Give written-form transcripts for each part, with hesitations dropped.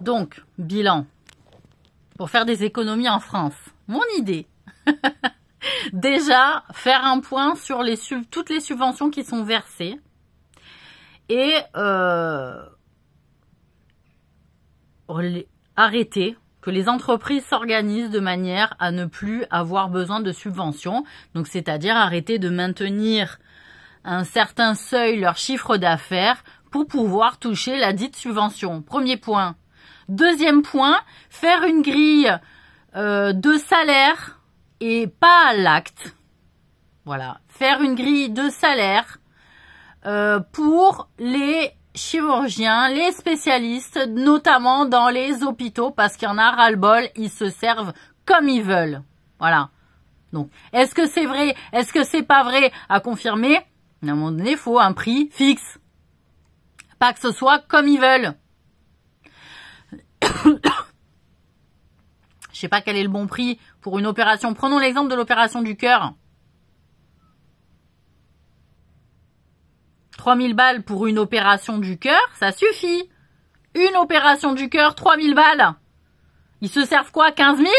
Donc, bilan. Pour faire des économies en France. Mon idée. Déjà, faire un point sur toutes les subventions qui sont versées. Et arrêter que les entreprises s'organisent de manière à ne plus avoir besoin de subventions. Donc, c'est-à-dire arrêter de maintenir un certain seuil leur chiffre d'affaires pour pouvoir toucher la dite subvention. Premier point. Deuxième point, faire une grille de salaire et pas à l'acte. Voilà. Faire une grille de salaire pour les chirurgiens, les spécialistes, notamment dans les hôpitaux, parce qu'il y en a ras-le-bol, ils se servent comme ils veulent. Voilà. Donc, est-ce que c'est vrai? Est-ce que c'est pas vrai? À confirmer. À un moment donné, il faut un prix fixe. Pas que ce soit comme ils veulent. Je sais pas quel est le bon prix pour une opération. Prenons l'exemple de l'opération du cœur. 3000 balles pour une opération du cœur, ça suffit. Une opération du cœur, 3000 balles. Ils se servent quoi, 15 000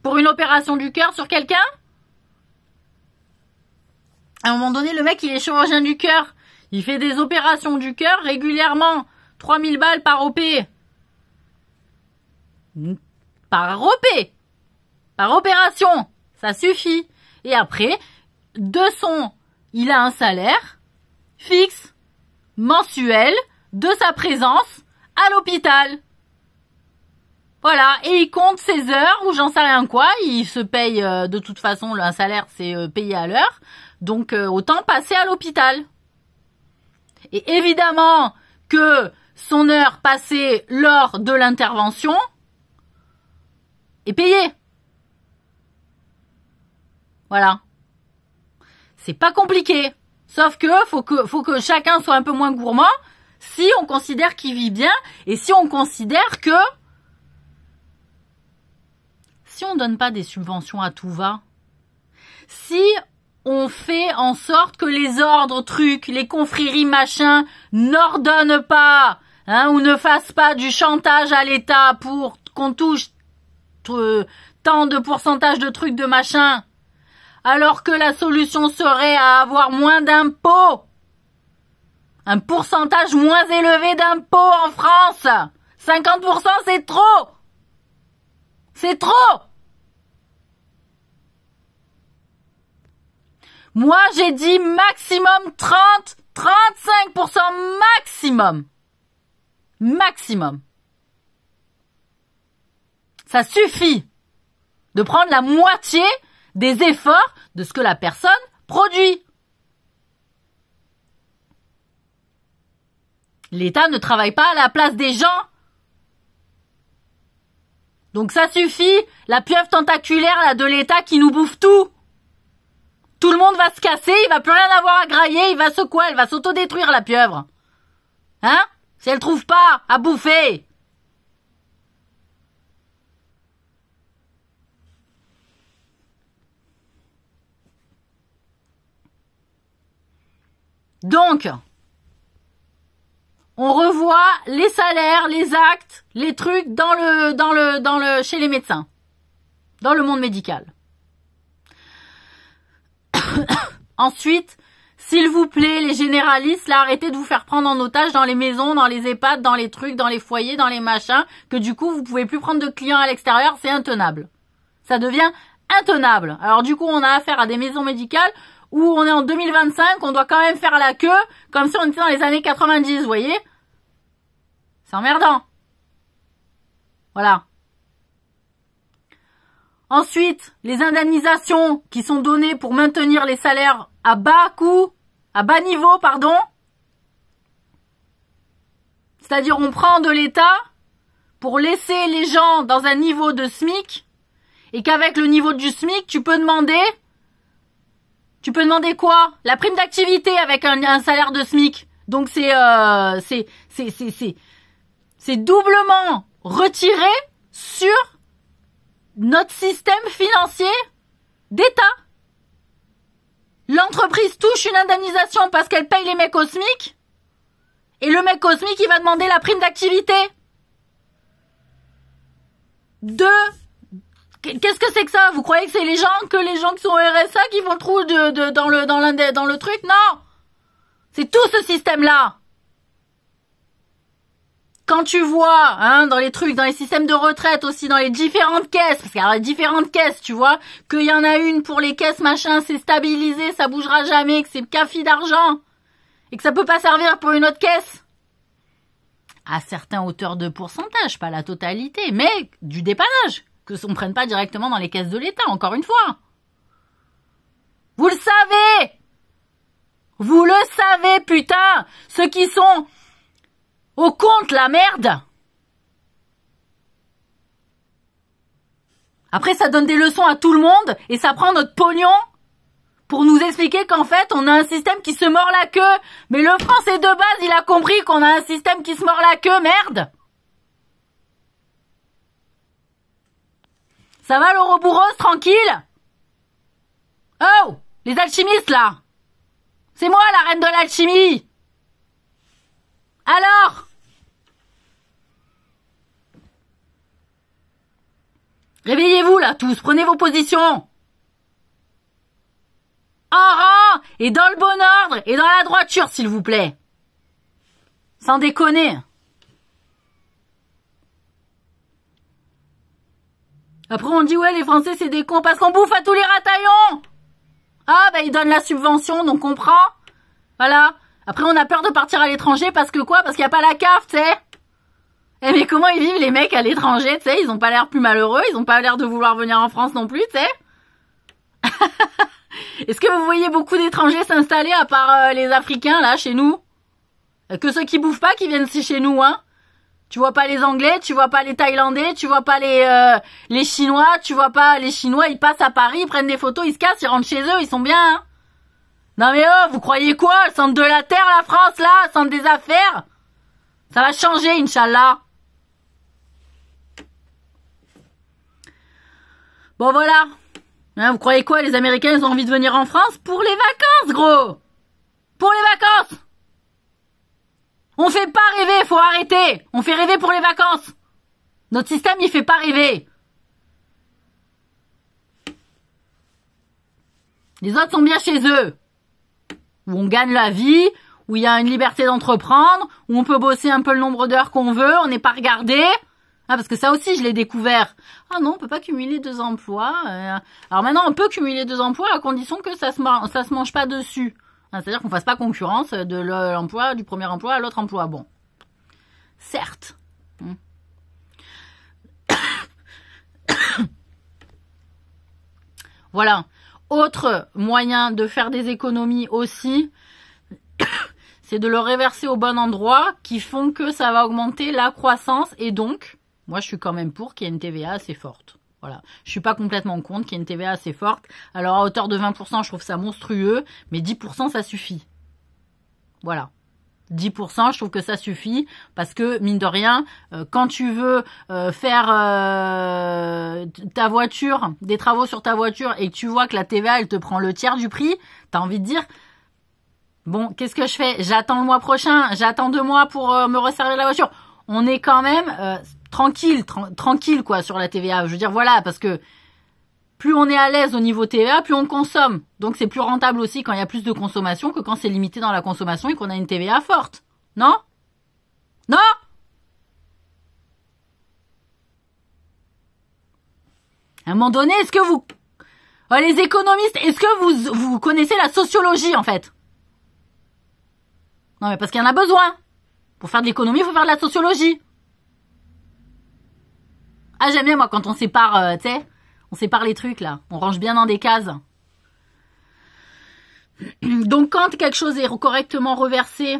pour une opération du cœur sur quelqu'un? À un moment donné, le mec, il est chirurgien du cœur. Il fait des opérations du cœur régulièrement. 3000 balles par OP. Par OP. Par opération. Ça suffit. Et après, il a un salaire fixe, mensuel, de sa présence à l'hôpital. Voilà. Et il compte ses heures ou j'en sais rien quoi. Il se paye, de toute façon, un salaire, c'est payé à l'heure. Donc, autant passer à l'hôpital. Et évidemment que son heure passée lors de l'intervention est payée. Voilà. C'est pas compliqué. Sauf que faut que chacun soit un peu moins gourmand si on considère qu'il vit bien et si on considère que si on donne pas des subventions à tout va, si on fait en sorte que les ordres, trucs, les confréries, machin, n'ordonnent pas, ou ne fassent pas du chantage à l'État pour qu'on touche tant de pourcentage de trucs de machin, alors que la solution serait à avoir moins d'impôts, un pourcentage moins élevé d'impôts en France. 50%, c'est trop. C'est trop. Moi, j'ai dit maximum 35% maximum. Maximum. Ça suffit de prendre la moitié des efforts de ce que la personne produit. L'État ne travaille pas à la place des gens. Donc ça suffit, la pieuvre tentaculaire là, de l'État qui nous bouffe tout. Tout le monde va se casser, il va plus rien avoir à grailler, il va se quoi? Elle va s'autodétruire la pieuvre. Hein? Si elle trouve pas à bouffer. Donc, on revoit les salaires, les actes, les trucs chez les médecins, dans le monde médical. Ensuite, s'il vous plaît, les généralistes, là, arrêtez de vous faire prendre en otage dans les maisons, dans les EHPAD, dans les trucs, dans les foyers, dans les machins, que du coup, vous pouvez plus prendre de clients à l'extérieur, c'est intenable. Ça devient intenable. Alors du coup, on a affaire à des maisons médicales où on est en 2025, on doit quand même faire la queue, comme si on était dans les années 90, vous voyez? C'est emmerdant. Voilà. Ensuite, les indemnisations qui sont données pour maintenir les salaires à bas niveau, pardon. C'est-à-dire, on prend de l'État pour laisser les gens dans un niveau de SMIC et qu'avec le niveau du SMIC, tu peux demander quoi? La prime d'activité avec un salaire de SMIC. Donc c'est doublement retiré sur notre système financier d'État. L'entreprise touche une indemnisation parce qu'elle paye les mecs au SMIC et le mec au SMIC, il va demander la prime d'activité. Qu'est-ce que c'est que ça? Vous croyez que c'est les gens qui sont au RSA qui font le trou dans le truc? Non! C'est tout ce système-là. Quand tu vois, hein, dans les trucs, dans les systèmes de retraite aussi, dans les différentes caisses, parce qu'il y a différentes caisses, tu vois, qu'il y en a une pour les caisses, machin, c'est stabilisé, ça bougera jamais, que c'est café d'argent, et que ça peut pas servir pour une autre caisse. À certaines hauteurs de pourcentage, pas la totalité, mais du dépannage, que on prenne pas directement dans les caisses de l'État, encore une fois. Vous le savez! Vous le savez, putain! Ceux qui sont au compte, la merde! Après, ça donne des leçons à tout le monde et ça prend notre pognon pour nous expliquer qu'en fait, on a un système qui se mord la queue. Mais le Français de base, il a compris qu'on a un système qui se mord la queue, merde! Ça va, l'Ouroboros, tranquille? Oh! Les alchimistes, là! C'est moi, la reine de l'alchimie! Alors? Réveillez-vous là tous, prenez vos positions. En rang et dans le bon ordre et dans la droiture s'il vous plaît. Sans déconner. Après on dit ouais les Français c'est des cons parce qu'on bouffe à tous les rataillons. Ah bah ils donnent la subvention donc on prend. Voilà. Après on a peur de partir à l'étranger parce que quoi? Parce qu'il n'y a pas la CAF, tu sais. Eh mais comment ils vivent les mecs à l'étranger, tu sais? Ils ont pas l'air plus malheureux, ils ont pas l'air de vouloir venir en France non plus, tu sais? Est-ce que vous voyez beaucoup d'étrangers s'installer à part les Africains là chez nous? Que ceux qui bouffent pas qui viennent ici chez nous, hein? Tu vois pas les Anglais, tu vois pas les Thaïlandais, tu vois pas les Chinois, tu vois pas les Chinois, ils passent à Paris, ils prennent des photos, ils se cassent, ils rentrent chez eux, ils sont bien, hein? Non mais oh, vous croyez quoi? Le centre de la Terre, la France là, le centre des affaires? Ça va changer, Inch'Allah. Bon voilà, hein, vous croyez quoi, les Américains ils ont envie de venir en France pour les vacances, gros. Pour les vacances. On fait pas rêver, faut arrêter. On fait rêver pour les vacances. Notre système il fait pas rêver. Les autres sont bien chez eux, où on gagne la vie, où il y a une liberté d'entreprendre, où on peut bosser un peu le nombre d'heures qu'on veut, on n'est pas regardé. Ah, parce que ça aussi, je l'ai découvert. Ah non, on peut pas cumuler 2 emplois. Alors maintenant, on peut cumuler 2 emplois à condition que ça se mange pas dessus. Hein, c'est-à-dire qu'on fasse pas concurrence de l'emploi, du premier emploi à l'autre emploi. Bon. Certes. Voilà. Autre moyen de faire des économies aussi, c'est de le reverser au bon endroit qui font que ça va augmenter la croissance et donc... Moi, je suis quand même pour qu'il y ait une TVA assez forte. Voilà. Je suis pas complètement contre qu'il y ait une TVA assez forte. Alors, à hauteur de 20%, je trouve ça monstrueux. Mais 10%, ça suffit. Voilà. 10%, je trouve que ça suffit. Parce que, mine de rien, quand tu veux faire ta voiture, des travaux sur ta voiture, et que tu vois que la TVA, elle te prend le tiers du prix, t'as envie de dire... Bon, qu'est-ce que je fais? J'attends le mois prochain. J'attends 2 mois pour me resservir la voiture. On est quand même... tranquille quoi sur la TVA. Je veux dire voilà, parce que plus on est à l'aise au niveau TVA, plus on consomme. Donc c'est plus rentable aussi quand il y a plus de consommation que quand c'est limité dans la consommation et qu'on a une TVA forte. Non? Non? À un moment donné, est-ce que vous... les économistes, est-ce que vous connaissez la sociologie en fait? Non mais parce qu'il y en a besoin. Pour faire de l'économie, il faut faire de la sociologie. Ah, j'aime bien, moi, quand on sépare, tu sais, on sépare les trucs, là. On range bien dans des cases. Donc, quand quelque chose est correctement reversé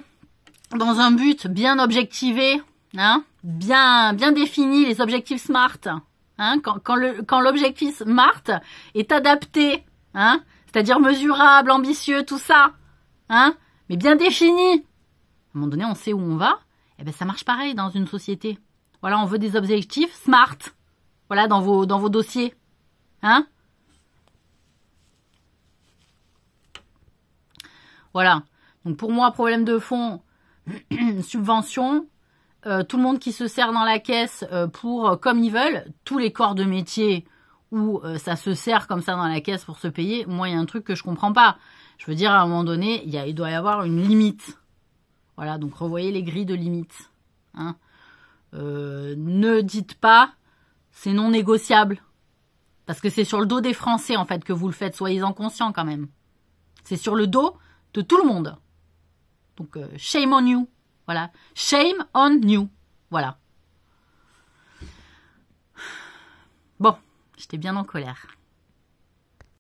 dans un but bien objectivé, hein, bien défini, les objectifs SMART, hein, quand l'objectif SMART est adapté, hein, c'est-à-dire mesurable, ambitieux, tout ça, hein, mais bien défini, à un moment donné, on sait où on va, et ben, ça marche pareil dans une société. Voilà, on veut des objectifs SMART. Voilà, dans vos dossiers. Hein? Voilà. Donc pour moi, problème de fond, subvention. tout le monde qui se sert dans la caisse pour comme ils veulent, tous les corps de métier où ça se sert comme ça dans la caisse pour se payer, moi il y a un truc que je comprends pas. Je veux dire, à un moment donné, il doit y avoir une limite. Voilà, donc revoyez les grilles de limite. Hein. Ne dites pas c'est non négociable. Parce que c'est sur le dos des Français en fait que vous le faites, soyez-en conscients quand même. C'est sur le dos de tout le monde. Donc shame on you. Voilà. Shame on you. Voilà. Bon, j'étais bien en colère.